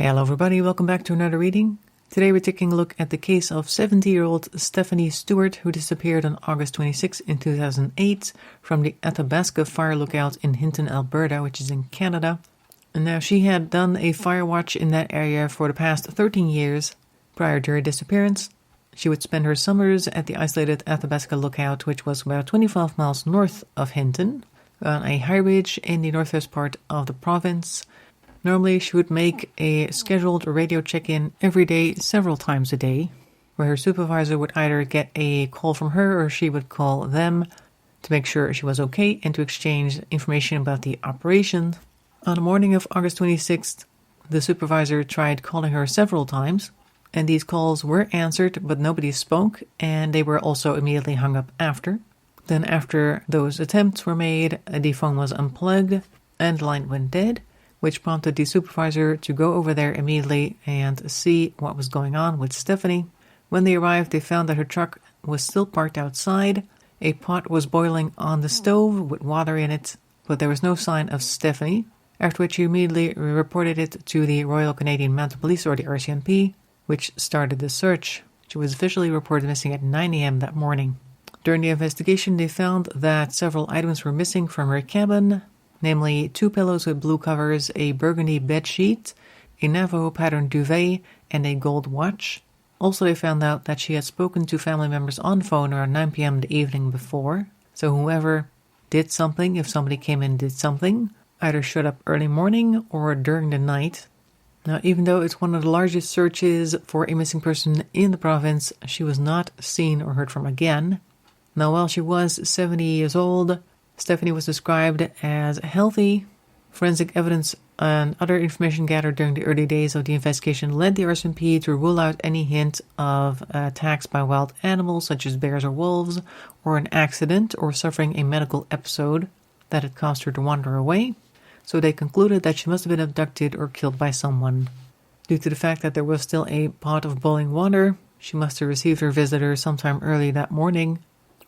Hello everybody, welcome back to another reading. Today we're taking a look at the case of 70-year-old Stephanie Stewart, who disappeared on August 26 in 2008 from the Athabasca fire lookout in Hinton, Alberta, which is in Canada. And now she had done a fire watch in that area for the past 13 years. Prior to her disappearance, she would spend her summers at the isolated Athabasca lookout, which was about 25 miles north of Hinton, on a high ridge in the northwest part of the province. Normally, she would make a scheduled radio check-in every day, several times a day, where her supervisor would either get a call from her or she would call them to make sure she was okay and to exchange information about the operation. On the morning of August 26th, the supervisor tried calling her several times, and these calls were answered, but nobody spoke, and they were also immediately hung up after. Then after those attempts were made, the phone was unplugged and the line went dead, which prompted the supervisor to go over there immediately and see what was going on with Stephanie. When they arrived, they found that her truck was still parked outside. A pot was boiling on the stove with water in it, but there was no sign of Stephanie, after which he immediately reported it to the Royal Canadian Mounted Police, or the RCMP, which started the search. She was officially reported missing at 9 a.m. that morning. During the investigation, they found that several items were missing from her cabin, namely 2 pillows with blue covers, a burgundy bedsheet, a Navajo pattern duvet, and a gold watch. Also, they found out that she had spoken to family members on phone around 9 p.m. the evening before. So whoever did something, if somebody came in and did something, either showed up early morning or during the night. Now, even though it's one of the largest searches for a missing person in the province, she was not seen or heard from again. Now, while she was 70 years old, Stephanie was described as healthy. Forensic evidence and other information gathered during the early days of the investigation led the RCMP to rule out any hint of attacks by wild animals such as bears or wolves, or an accident or suffering a medical episode that had caused her to wander away. So they concluded that she must have been abducted or killed by someone. Due to the fact that there was still a pot of boiling water, she must have received her visitor sometime early that morning,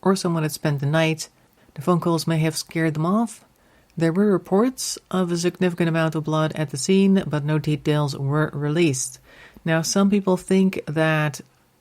or someone had spent the night. The phone calls may have scared them off. There were reports of a significant amount of blood at the scene, but no details were released. Now, some people think that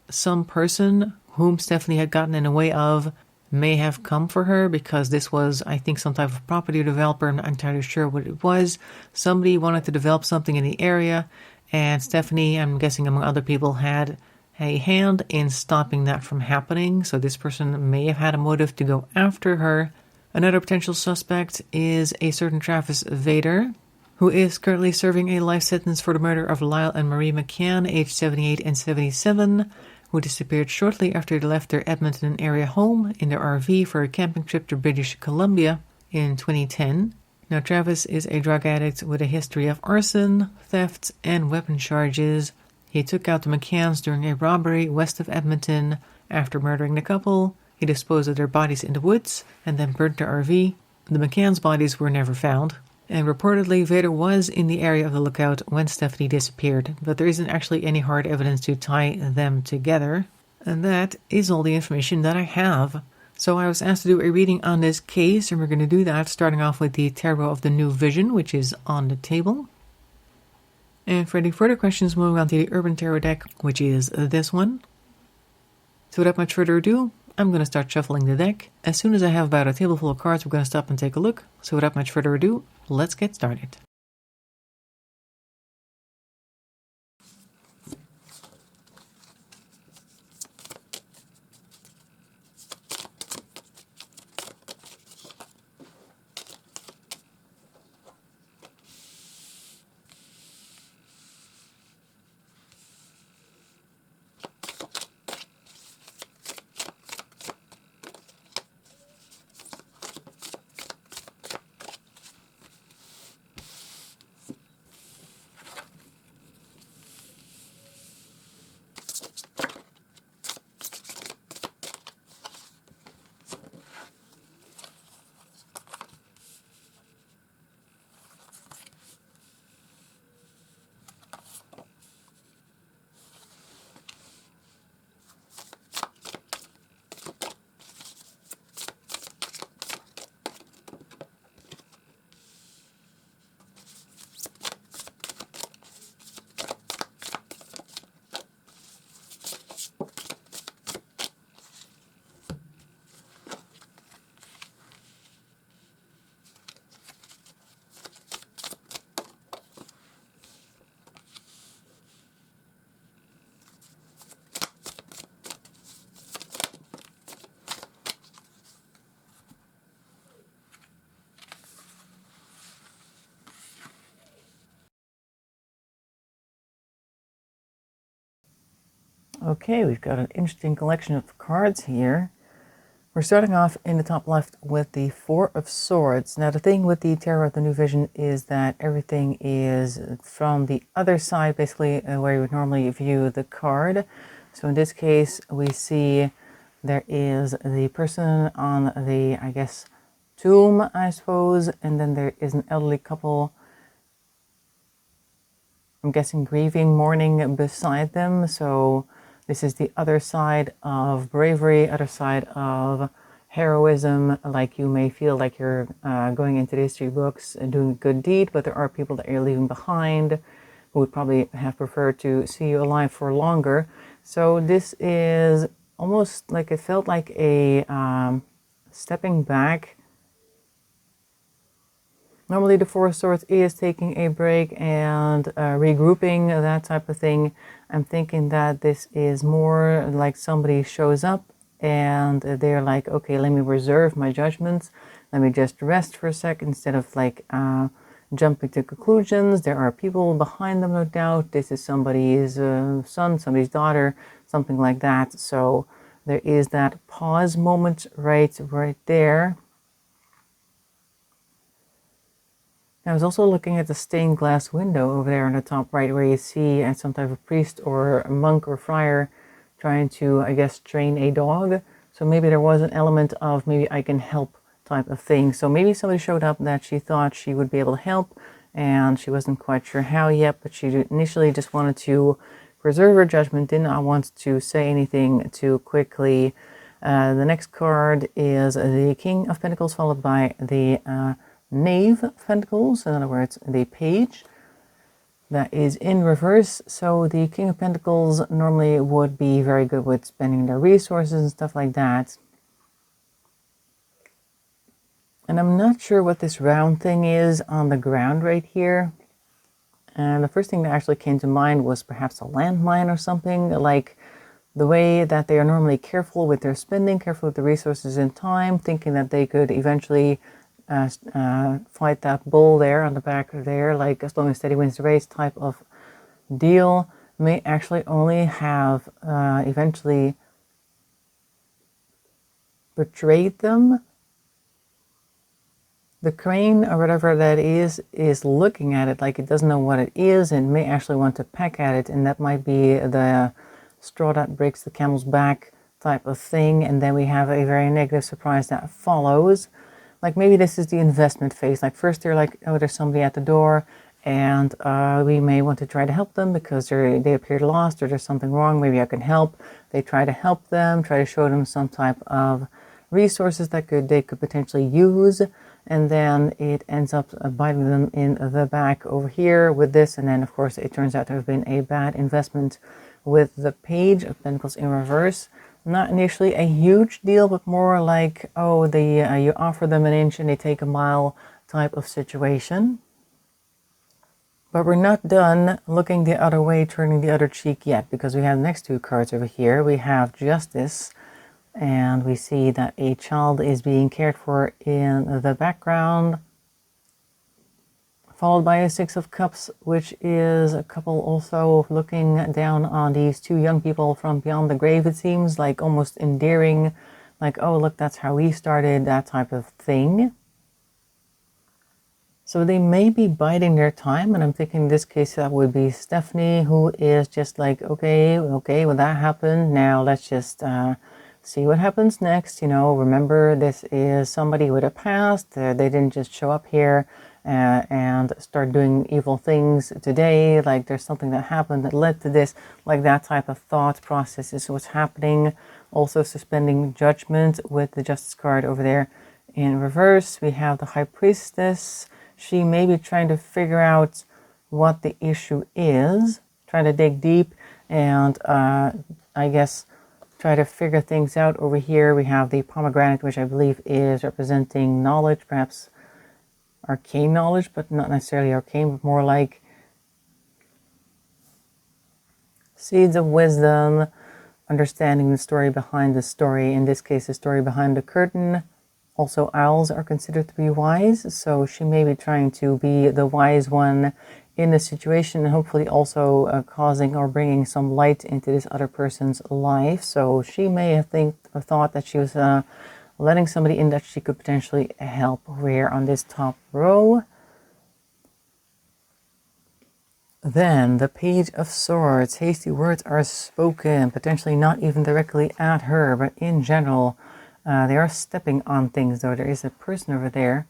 some person whom Stephanie had gotten in the way of may have come for her, because this was, I think, some type of property developer. I'm not entirely sure what it was. Somebody wanted to develop something in the area, and Stephanie, I'm guessing among other people, had a hand in stopping that from happening, so this person may have had a motive to go after her. Another potential suspect is a certain Travis Vader, who is currently serving a life sentence for the murder of Lyle and Marie McCann, aged 78 and 77, who disappeared shortly after they left their Edmonton area home in their RV for a camping trip to British Columbia in 2010. Now, Travis is a drug addict with a history of arson, theft, and weapon charges. He took out the McCanns during a robbery west of Edmonton. After murdering the couple, he disposed of their bodies in the woods and then burnt the RV. The McCanns' bodies were never found, and reportedly Vader was in the area of the lookout when Stephanie disappeared, but there isn't actually any hard evidence to tie them together. And that is all the information that I have. So I was asked to do a reading on this case, and we're going to do that starting off with the Tarot of the New Vision, which is on the table. And for any further questions, moving on to the Urban Tarot deck, which is this one. So without much further ado, I'm going to start shuffling the deck. As soon as I have about a table full of cards, we're going to stop and take a look. So without much further ado, let's get started. Okay, we've got an interesting collection of cards here. We're starting off in the top left with the Four of Swords. Now, the thing with the Tarot of the New Vision is that everything is from the other side, basically, where you would normally view the card. So in this case, we see there is the person on the, I guess, tomb, I suppose, and then there is an elderly couple, I'm guessing grieving, mourning beside them. So this is the other side of bravery, other side of heroism. Like, you may feel like you're going into the history books and doing a good deed, but there are people that you're leaving behind who would probably have preferred to see you alive for longer. So this is almost like, it felt like a stepping back. Normally the Four of Swords is taking a break and regrouping, that type of thing. I'm thinking that this is more like somebody shows up and they're like, okay, let me reserve my judgments. Let me just rest for a sec instead of like jumping to conclusions. There are people behind them, no doubt. This is somebody's son, somebody's daughter, something like that. So there is that pause moment right there. I was also looking at the stained glass window over there on the top right, where you see some type of priest or a monk or friar trying to, I guess, train a dog. So maybe there was an element of maybe I can help type of thing. So maybe somebody showed up that she thought she would be able to help, and she wasn't quite sure how yet, but she initially just wanted to preserve her judgment, did not want to say anything too quickly. The next card is the King of Pentacles, followed by the Knave of Pentacles, in other words, the Page. That is in reverse. So the King of Pentacles normally would be very good with spending their resources and stuff like that. And I'm not sure what this round thing is on the ground right here. And the first thing that actually came to mind was perhaps a landmine or something, like the way that they are normally careful with their spending, careful with the resources and time, thinking that they could eventually fight that bull there on the back there, like as long as steady wins the race type of deal, may actually only have eventually betrayed them. The crane or whatever that is looking at it like it doesn't know what it is and may actually want to peck at it, and that might be the straw that breaks the camel's back type of thing. And then we have a very negative surprise that follows. Like, maybe this is the investment phase. Like, first they're like, oh, there's somebody at the door, and we may want to try to help them because they appeared lost or there's something wrong. Maybe I can help. They try to help them, try to show them some type of resources that they could potentially use, and then it ends up biting them in the back over here with this. And then, of course, it turns out to have been a bad investment with the Page of Pentacles in reverse. Not initially a huge deal, but more like, oh, you offer them an inch and they take a mile type of situation. But we're not done looking the other way, turning the other cheek yet, because we have the next two cards over here. We have Justice, and we see that a child is being cared for in the background, followed by a Six of Cups, which is a couple also looking down on these two young people from beyond the grave, it seems, like almost endearing, like, oh, look, that's how we started, that type of thing. So they may be biding their time, and I'm thinking in this case that would be Stephanie, who is just like, okay, well, that happened, now let's just see what happens next. You know, remember, this is somebody with a past. They didn't just show up here and start doing evil things today. Like, there's something that happened that led to this, like that type of thought process is what's happening. Also suspending judgment with the Justice card over there in reverse. We have the High Priestess. She may be trying to figure out what the issue is, trying to dig deep and I guess try to figure things out. Over here we have the pomegranate, which I believe is representing knowledge, perhaps arcane knowledge, but not necessarily arcane, but more like seeds of wisdom, understanding the story behind the story, in this case the story behind the curtain. Also, owls are considered to be wise, so she may be trying to be the wise one in the situation, and hopefully also causing or bringing some light into this other person's life. So she may have thought that she was letting somebody in that she could potentially help here on this top row. Then the Page of Swords. Hasty words are spoken, potentially not even directly at her, but in general. They are stepping on things, though. There is a person over there.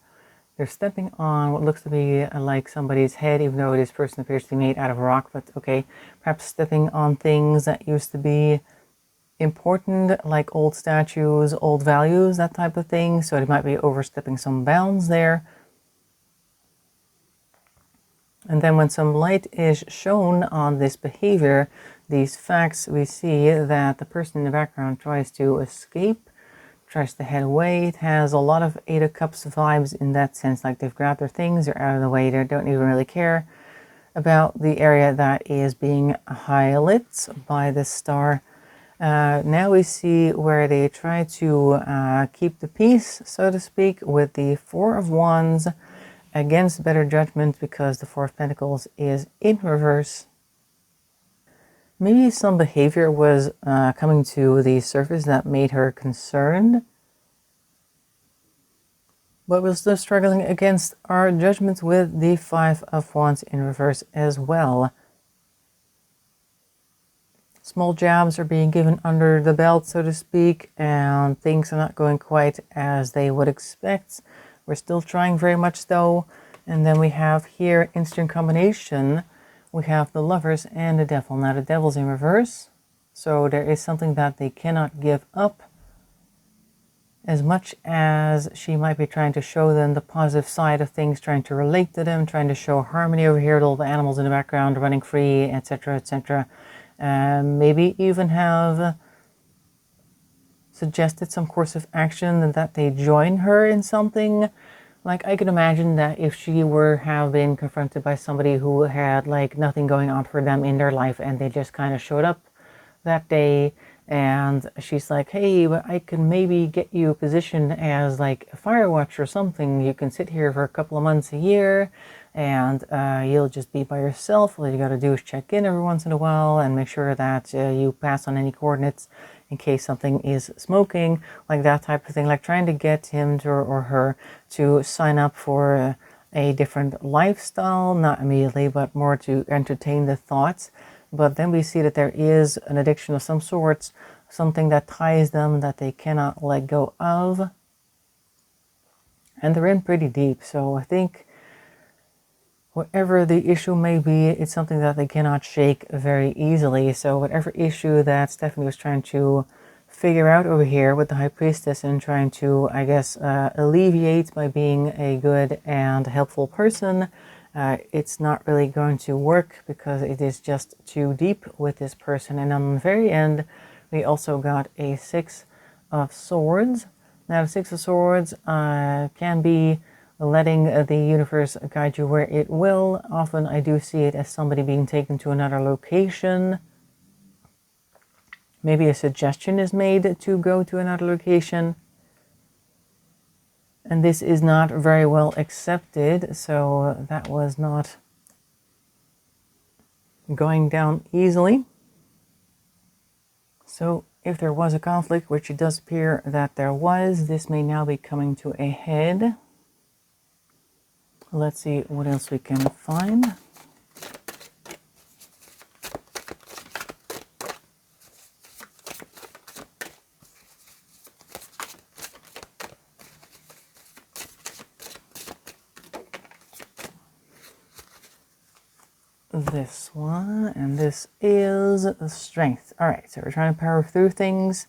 They're stepping on what looks to be like somebody's head, even though this person appears to be made out of rock. But okay, perhaps stepping on things that used to be important, like old statues, old values, that type of thing. So they might be overstepping some bounds there. And then when some light is shown on this behavior, these facts, we see that the person in the background tries to escape, tries to head away. It has a lot of Eight of Cups vibes in that sense, like they've grabbed their things, they're out of the way, they don't even really care about the area that is being highlighted by the star. Now we see where they try to keep the peace, so to speak, with the Four of Wands, against better judgment because the Four of Pentacles is in reverse. Maybe some behavior was coming to the surface that made her concerned, but we're still struggling against our judgments with the Five of Wands in reverse as well. Small jabs are being given under the belt, so to speak, and things are not going quite as they would expect. We're still trying very much though. And then we have here instant combination. We have the Lovers and the Devil. Now the Devil's in reverse. So there is something that they cannot give up. As much as she might be trying to show them the positive side of things, trying to relate to them, trying to show harmony over here, all the animals in the background running free, etc., etc. Maybe even have suggested some course of action and that they join her in something. Like, I could imagine that if she were have been confronted by somebody who had like nothing going on for them in their life and they just kind of showed up that day and she's like, hey, but I can maybe get you a position as like a fire watch or something. You can sit here for a couple of months a year and you'll just be by yourself. All you got to do is check in every once in a while and make sure that you pass on any coordinates in case something is smoking, like that type of thing, like trying to get him to, or her to sign up for a different lifestyle, not immediately, but more to entertain the thoughts. But then we see that there is an addiction of some sorts, something that ties them that they cannot let go of. And they're in pretty deep, so I think whatever the issue may be, it's something that they cannot shake very easily. So whatever issue that Stephanie was trying to figure out over here with the High Priestess and trying to, I guess, alleviate by being a good and helpful person, it's not really going to work because it is just too deep with this person. And on the very end, we also got a Six of Swords. Now, the Six of Swords can be letting the universe guide you where it will. Often I do see it as somebody being taken to another location. Maybe a suggestion is made to go to another location. And this is not very well accepted, so that was not going down easily. So if there was a conflict, which it does appear that there was, this may now be coming to a head. Let's see what else we can find. This one, and this is the Strength. All right, so we're trying to power through things.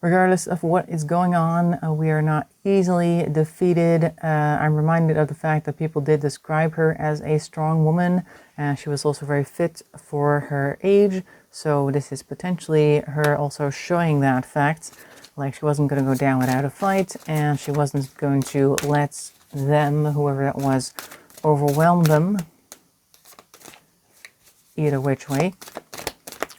Regardless of what is going on, we are not easily defeated. I'm reminded of the fact that people did describe her as a strong woman. She was also very fit for her age. So this is potentially her also showing that fact. Like she wasn't going to go down without a fight. And she wasn't going to let them, whoever that was, overwhelm them. Either which way.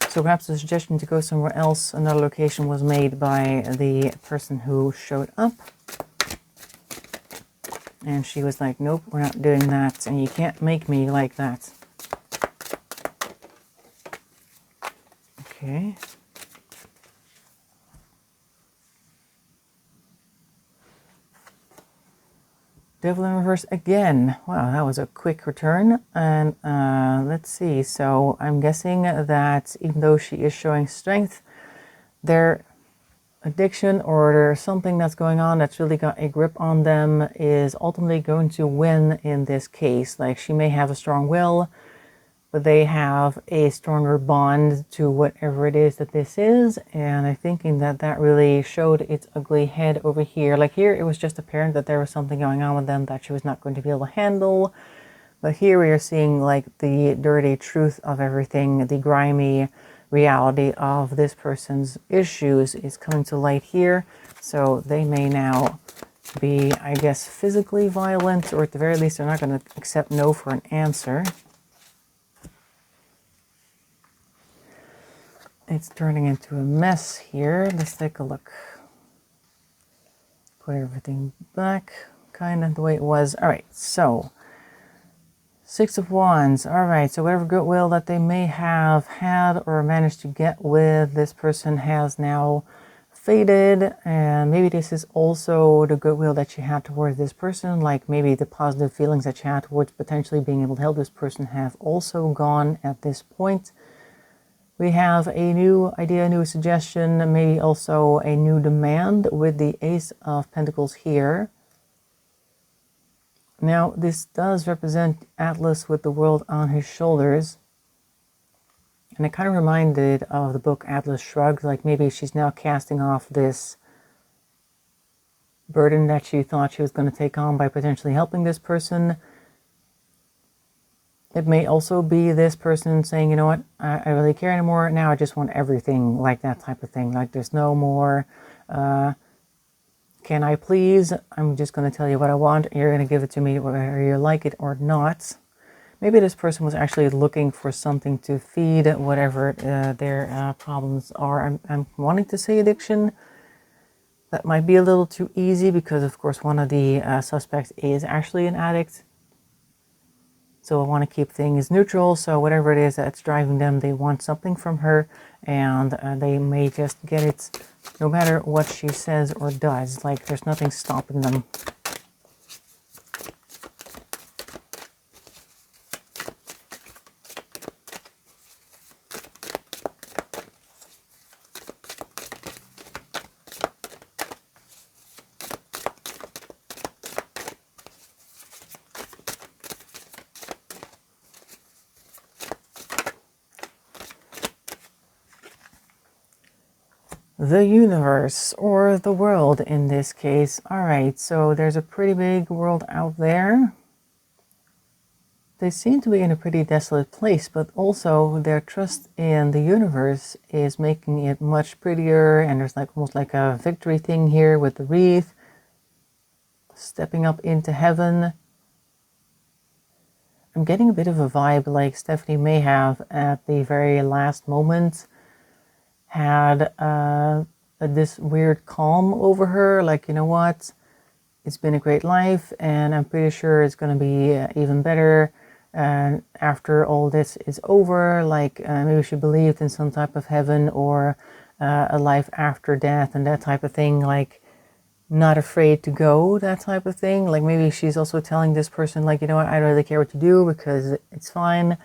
So perhaps the suggestion to go somewhere else, another location, was made by the person who showed up. And she was like, nope, we're not doing that, and you can't make me like that. Okay. Devil in reverse again. Wow, that was a quick return. And let's see. So I'm guessing that even though she is showing strength, their addiction or there's something that's going on that's really got a grip on them is ultimately going to win in this case. Like, she may have a strong will, but they have a stronger bond to whatever it is that this is. And I'm thinking that that really showed its ugly head over here. Like, here it was just apparent that there was something going on with them that she was not going to be able to handle. But here we are seeing like the dirty truth of everything, the grimy reality of this person's issues is coming to light here. So they may now be, I guess, physically violent, or at the very least they're not going to accept no for an answer. It's turning into a mess here. Let's take a look. Put everything back kind of the way it was. All right, so Six of Wands. All right, so whatever goodwill that they may have had or managed to get with this person has now faded. And maybe this is also the goodwill that you had towards this person. Like, maybe the positive feelings that you had towards potentially being able to help this person have also gone at this point. We have a new idea, a new suggestion, maybe also a new demand with the Ace of Pentacles here. Now, this does represent Atlas with the world on his shoulders. And it kind of reminded of the book Atlas Shrugged, like maybe she's now casting off this burden that she thought she was going to take on by potentially helping this person. It may also be this person saying, you know what, I really care anymore. Now I just want everything, like that type of thing. Like, there's no more, can I please? I'm just going to tell you what I want. You're going to give it to me whether you like it or not. Maybe this person was actually looking for something to feed whatever their problems are. I'm wanting to say addiction. That might be a little too easy because, of course, one of the suspects is actually an addict. So I want to keep things neutral. So whatever it is that's driving them, they want something from her, and they may just get it no matter what she says or does. Like, there's nothing stopping them. The universe, or the world in this case. All right, so there's a pretty big world out there. They seem to be in a pretty desolate place, but also their trust in the universe is making it much prettier. And there's like almost like a victory thing here with the wreath. Stepping up into heaven. I'm getting a bit of a vibe like Stephanie may have at the very last moment had this weird calm over her, like, you know what, it's been a great life and I'm pretty sure it's going to be even better after all this is over. Like, maybe she believed in some type of heaven or a life after death and that type of thing, like not afraid to go, that type of thing. Like, maybe she's also telling this person, like, you know what, I don't really care what you do because it's fine.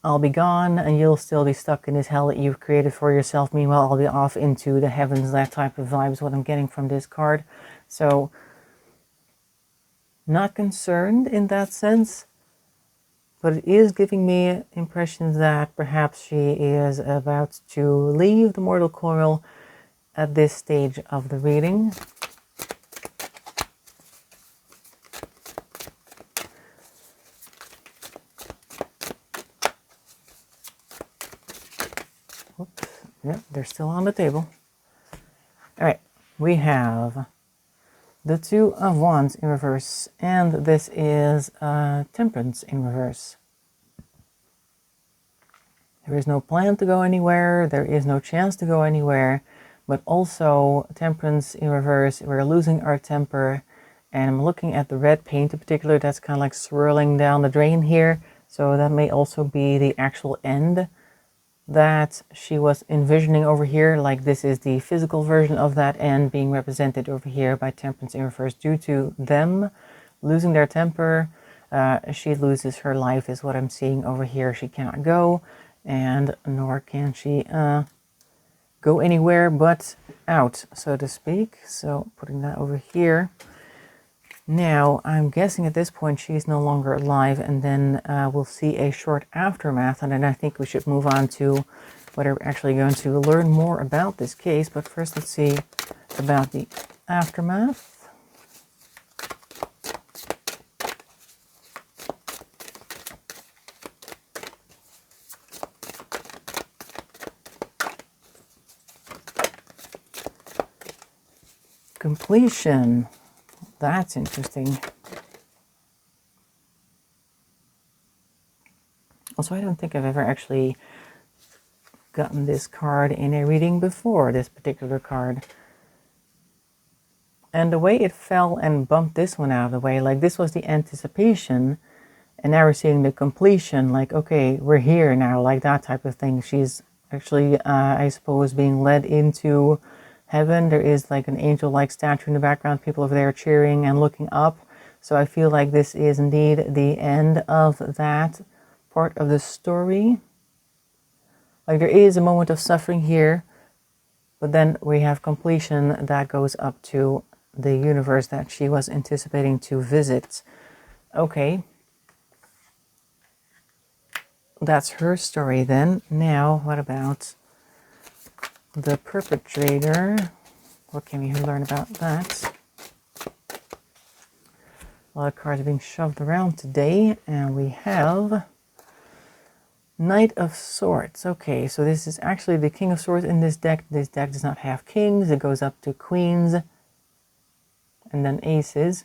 I'll be gone and you'll still be stuck in this hell that you've created for yourself. Meanwhile, I'll be off into the heavens. That type of vibe is what I'm getting from this card. So, not concerned in that sense, but it is giving me impressions that perhaps she is about to leave the mortal coil at this stage of the reading. Yep, they're still on the table. All right, we have the Two of Wands in reverse, and this is Temperance in reverse. There is no plan to go anywhere. There is no chance to go anywhere. But also, Temperance in reverse, we're losing our temper. And I'm looking at the red paint in particular, that's kind of like swirling down the drain here. So that may also be the actual end that she was envisioning over here. Like this is the physical version of that end being represented over here by Temperance in reverse. Due to them losing their temper, she loses her life is what I'm seeing over here. She cannot go, and nor can she go anywhere but out, so to speak. So putting that over here. Now, I'm guessing at this point she's no longer alive, and then we'll see a short aftermath, and then I think we should move on to what we're actually going to learn more about this case. But first, let's see about the aftermath. Completion. That's interesting. Also, I don't think I've ever actually gotten this card in a reading before, this particular card. And the way it fell and bumped this one out of the way, like this was the anticipation, and now we're seeing the completion, like, okay, we're here now, like that type of thing. She's actually, I suppose, being led into heaven. There is like an angel-like statue in the background, people over there cheering and looking up. So I feel like this is indeed the end of that part of the story. Like there is a moment of suffering here, but then we have completion that goes up to the universe that she was anticipating to visit. Okay. That's her story then. Now, what about the perpetrator? What can we learn about that? A lot of cards are being shoved around today, and we have Knight of Swords. Okay, so this is actually the King of Swords in this deck. This deck does not have kings. It goes up to queens and then aces.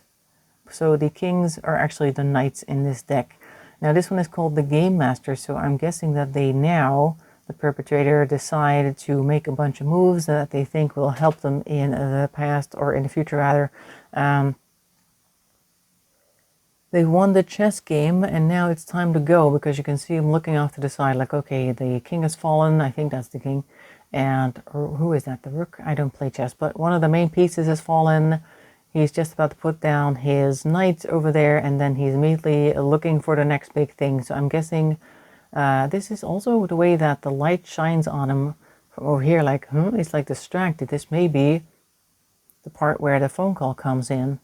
So the kings are actually the knights in this deck. Now this one is called the Game Master, so I'm guessing that they now, the perpetrator, decided to make a bunch of moves that they think will help them in the past, or in the future rather. They won the chess game, and now it's time to go, because you can see him looking off to the side like, okay, the king has fallen. I think that's the king. And who is that? The rook? I don't play chess, but one of the main pieces has fallen. He's just about to put down his knight over there, and then he's immediately looking for the next big thing. So I'm guessing this is also the way that the light shines on him from over here. Like, it's like distracted. This may be the part where the phone call comes in.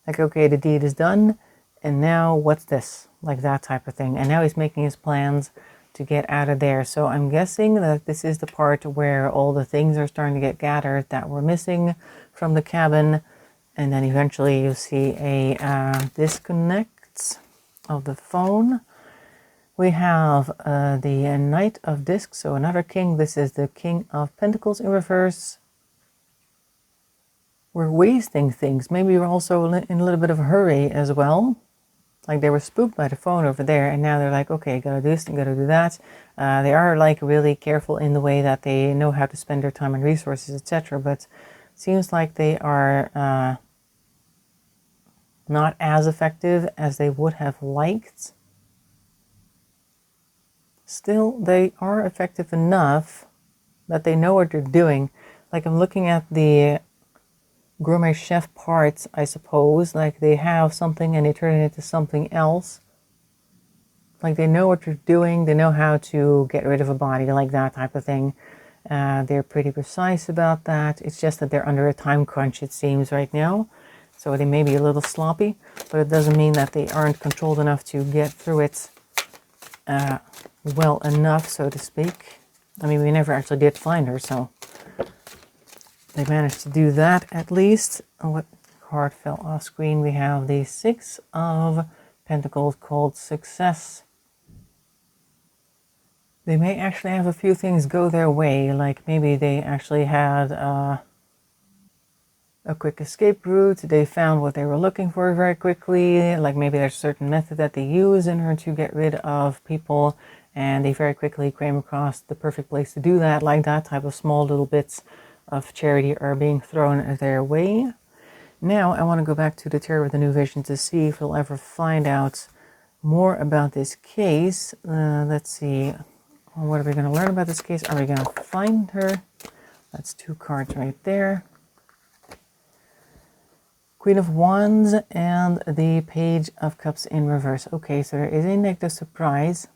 Like, okay, the deed is done, and now what's this? Like that type of thing. And now he's making his plans to get out of there. So I'm guessing that this is the part where all the things are starting to get gathered that were missing from the cabin. And then eventually you see a disconnect of the phone. We have the Knight of Discs, so another king. This is the King of Pentacles in reverse. We're wasting things. Maybe we're also in a little bit of a hurry as well. Like they were spooked by the phone over there, and now they're like, okay, gotta do this and gotta do that. They are like really careful in the way that they know how to spend their time and resources, etc. But it seems like they are not as effective as they would have liked. Still, they are effective enough that they know what they're doing. Like I'm looking at the gourmet chef parts, I suppose. Like they have something and they turn it into something else. Like they know what they're doing. They know how to get rid of a body, like that type of thing. They're pretty precise about that. It's just that they're under a time crunch, it seems, right now. So they may be a little sloppy, but it doesn't mean that they aren't controlled enough to get through it well enough, so to speak. I mean, we never actually did find her, so they managed to do that at least. What card fell off screen? We have the Six of Pentacles called Success. They may actually have a few things go their way, like maybe they actually had a quick escape route. They found what they were looking for very quickly, like maybe there's a certain method that they use in order to get rid of people, and they very quickly came across the perfect place to do that, like that type of small little bits of charity are being thrown their way. Now I want to go back to the Terror with a New Vision to see if we'll ever find out more about this case. Let's see, what are we going to learn about this case? Are we going to find her? That's 2 cards right there. Queen of Wands and the Page of Cups in reverse. Okay, so there is a negative surprise.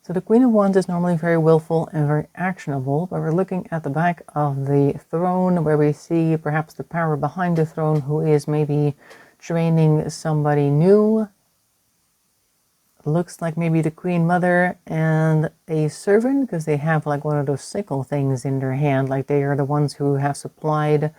So the Queen of Wands is normally very willful and very actionable, but we're looking at the back of the throne where we see perhaps the power behind the throne who is maybe training somebody new. Looks like maybe the Queen Mother and a servant, because they have like one of those sickle things in their hand, like they are the ones who have supplied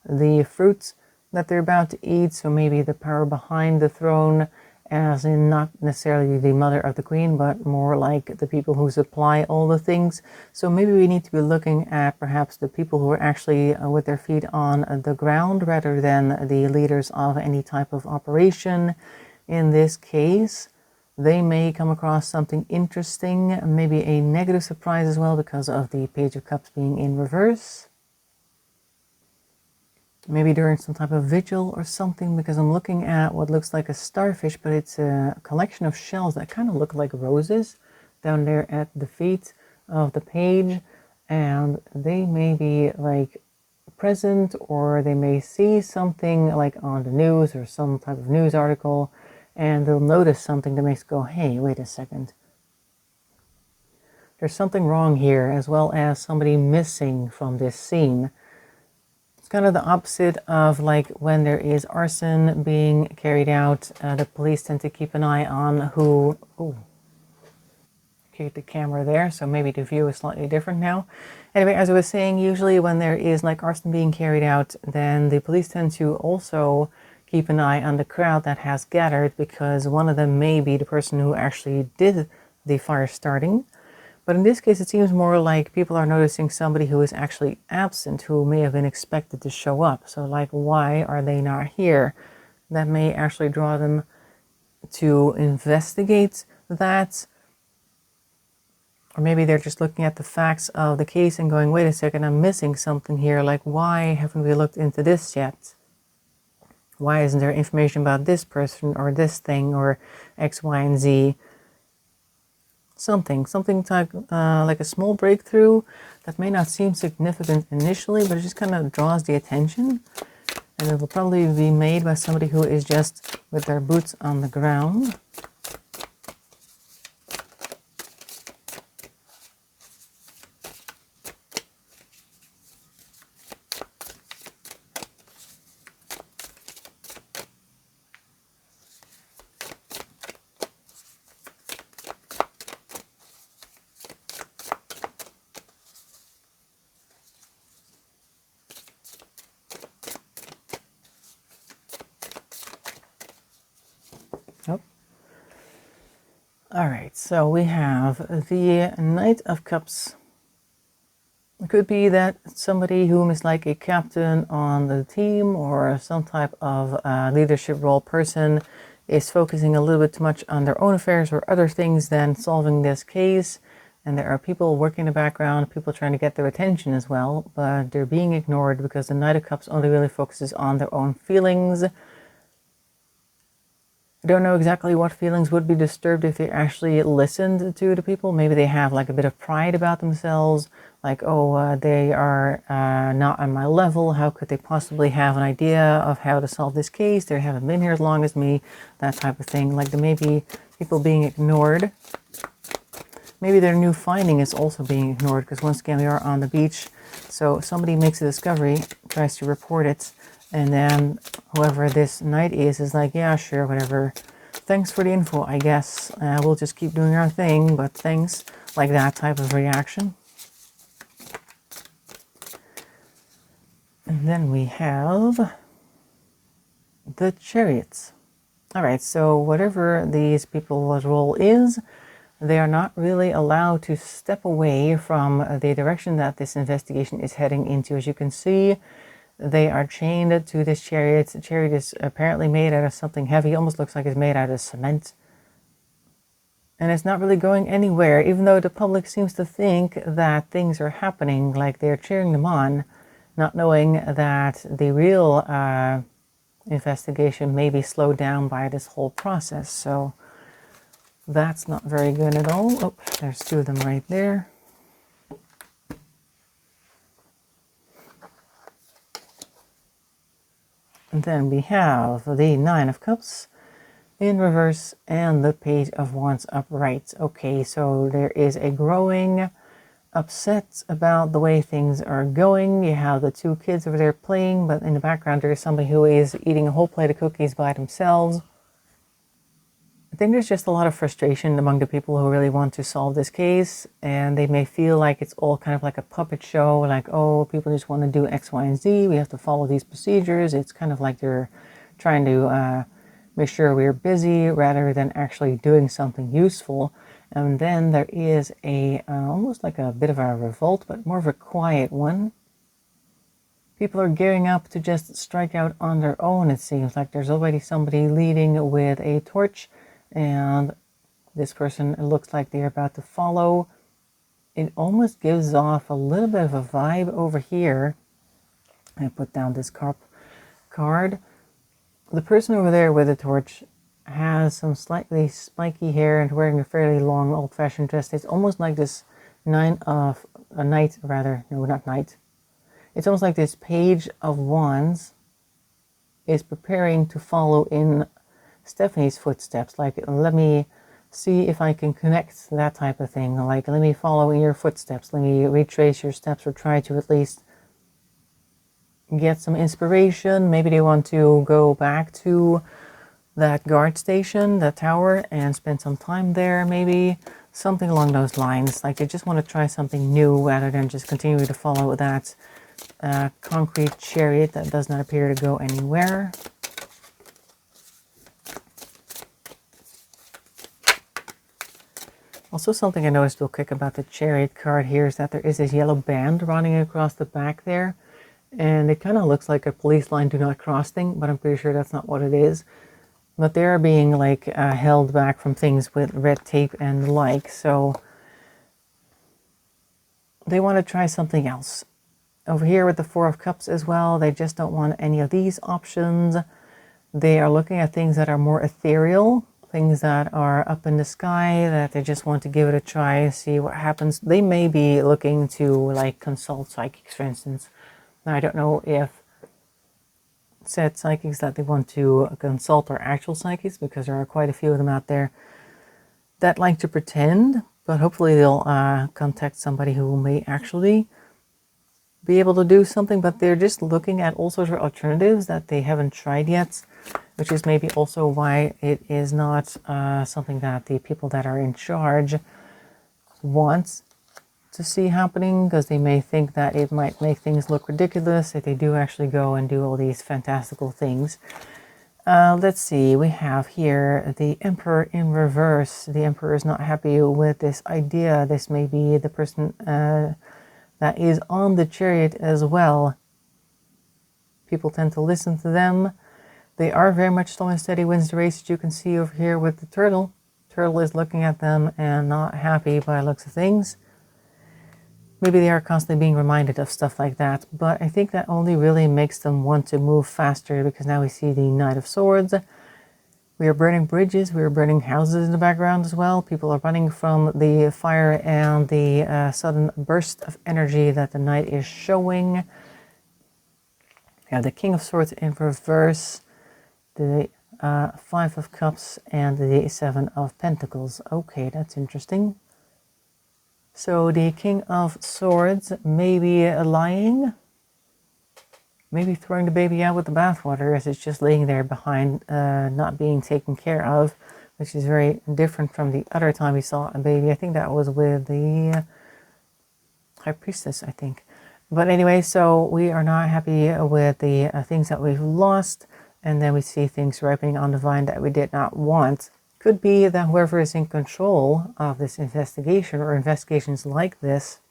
the fruits that they're about to eat. So maybe the power behind the throne, as in not necessarily the mother of the queen, but more like the people who supply all the things. So maybe we need to be looking at perhaps the people who are actually with their feet on the ground rather than the leaders of any type of operation. In this case, they may come across something interesting, maybe a negative surprise as well because of the Page of Cups being in reverse. Maybe during some type of vigil or something, because I'm looking at what looks like a starfish, but it's a collection of shells that kind of look like roses down there at the feet of the page. And they may be like present, or they may see something like on the news or some type of news article, and they'll notice something that makes go, hey, wait a second. There's something wrong here, as well as somebody missing from this scene. Kind of the opposite of like when there is arson being carried out. The police tend to keep an eye on who... Ooh, keep the camera there, so maybe the view is slightly different now. Anyway, as I was saying, usually when there is like arson being carried out, then the police tend to also keep an eye on the crowd that has gathered, because one of them may be the person who actually did the fire starting. But in this case, it seems more like people are noticing somebody who is actually absent, who may have been expected to show up. So like, why are they not here? That may actually draw them to investigate that. Or maybe they're just looking at the facts of the case and going, wait a second, I'm missing something here. Like, why haven't we looked into this yet? Why isn't there information about this person or this thing or X, Y, and Z? Something like a small breakthrough that may not seem significant initially, but it just kind of draws the attention, and it will probably be made by somebody who is just with their boots on the ground. Alright, so we have the Knight of Cups. It could be that somebody whom is like a captain on the team or some type of leadership role person is focusing a little bit too much on their own affairs or other things than solving this case. And there are people working in the background, people trying to get their attention as well, but they're being ignored because the Knight of Cups only really focuses on their own feelings. I don't know exactly what feelings would be disturbed if they actually listened to the people. Maybe they have like a bit of pride about themselves, like, oh, they are not on my level. How could they possibly have an idea of how to solve this case? They haven't been here as long as me, that type of thing. Like there may be people being ignored. Maybe their new finding is also being ignored, because once again we are on the beach. So somebody makes a discovery, tries to report it, and then whoever this knight is like, yeah, sure, whatever. Thanks for the info, I guess. We'll just keep doing our thing, but thanks. Like that type of reaction. And then we have the Chariots. Alright, so whatever these people's role is, they are not really allowed to step away from the direction that this investigation is heading into. As you can see, They are chained to this chariot. The chariot is apparently made out of something heavy. Almost looks like it's made out of cement. And it's not really going anywhere, even though the public seems to think that things are happening, like they're cheering them on, not knowing that the real investigation may be slowed down by this whole process. So that's not very good at all. Oh, there's two of them right there. And then we have the Nine of Cups in reverse and the Page of Wands upright. Okay, so there is a growing upset about the way things are going. You have the two kids over there playing, but in the background there is somebody who is eating a whole plate of cookies by themselves. I think there's just a lot of frustration among the people who really want to solve this case, and they may feel like it's all kind of like a puppet show, like, oh, people just want to do X, Y, and Z, we have to follow these procedures. It's kind of like they're trying to make sure we're busy rather than actually doing something useful. And then there is a almost like a bit of a revolt, but more of a quiet one. People are gearing up to just strike out on their own. It seems like there's already somebody leading with a torch, and this person, it looks like they're about to follow. It almost gives off a little bit of a vibe over here. I put down this card. The person over there with the torch has some slightly spiky hair and wearing a fairly long old-fashioned dress. It's almost like this It's almost like this Page of Wands is preparing to follow in Stephanie's footsteps. Like, let me see if I can connect, that type of thing. Like, let me follow in your footsteps. Let me retrace your steps, or try to at least get some inspiration. Maybe they want to go back to that guard station, that tower, and spend some time there, maybe something along those lines. Like, they just want to try something new rather than just continue to follow that concrete chariot that does not appear to go anywhere. Also, something I noticed real quick about the chariot card here is that there is this yellow band running across the back there, and it kind of looks like a police line do not cross thing, but I'm pretty sure that's not what it is. But they are being like held back from things with red tape and the like, so they want to try something else. Over here with the Four of Cups as well, they just don't want any of these options. They are looking at things that are more ethereal, things that are up in the sky, that they just want to give it a try, see what happens. They may be looking to like consult psychics, for instance. Now, I don't know if said psychics that they want to consult are actual psychics, because there are quite a few of them out there that like to pretend, but hopefully they'll contact somebody who may actually be able to do something. But they're just looking at all sorts of alternatives that they haven't tried yet, which is maybe also why it is not something that the people that are in charge want to see happening, because they may think that it might make things look ridiculous if they do actually go and do all these fantastical things. Let's see, we have here the Emperor in reverse. The Emperor is not happy with this idea. This may be the person that is on the chariot as well. People tend to listen to them. They are very much slow and steady wins the race, as you can see over here with the turtle. Turtle is looking at them and not happy by the looks of things. Maybe they are constantly being reminded of stuff like that, but I think that only really makes them want to move faster, because now we see the Knight of Swords. We are burning bridges, we are burning houses in the background as well. People are running from the fire and the sudden burst of energy that the Knight is showing. We have the King of Swords in reverse, the Five of Cups, and the Seven of Pentacles. Okay, that's interesting. So the King of Swords may be lying, maybe throwing the baby out with the bathwater, as it's just laying there behind, not being taken care of, which is very different from the other time we saw a baby. I think that was with the High Priestess, I think. But anyway, so we are not happy with the things that we've lost, and then we see things ripening on the vine that we did not want. Could be that whoever is in control of this investigation, or investigations like this,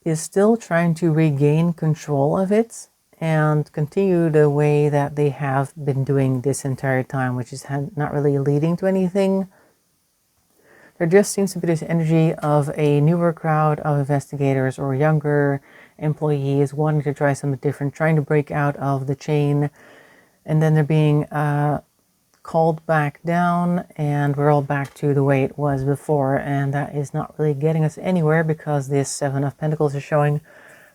is still trying to regain control of it and continue the way that they have been doing this entire time, which is not really leading to anything. There just seems to be this energy of a newer crowd of investigators or younger employees wanting to try something different, trying to break out of the chain, and then they're being called back down, and we're all back to the way it was before, and that is not really getting us anywhere, because this Seven of Pentacles is showing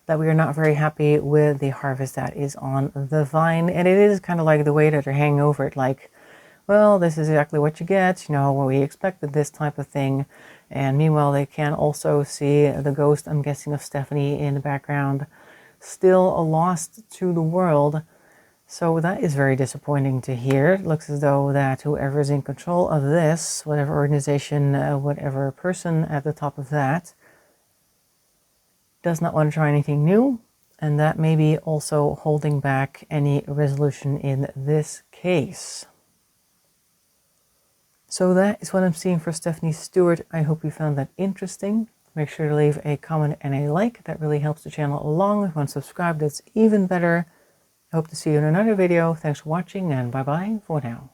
that we are not very happy with the harvest that is on the vine. And it is kind of like the way that they're hanging over it, like, well, this is exactly what you get, you know, we expected this type of thing. And meanwhile, they can also see the ghost, I'm guessing, of Stephanie in the background, still lost to the world. So that is very disappointing to hear. It looks as though that whoever is in control of this, whatever organization, whatever person at the top of that, does not want to try anything new, and that may be also holding back any resolution in this case. So that is what I'm seeing for Stephanie Stewart. I hope you found that interesting. Make sure to leave a comment and a like. That really helps the channel along. If you want to subscribe, that's even better. I hope to see you in another video. Thanks for watching, and bye-bye for now.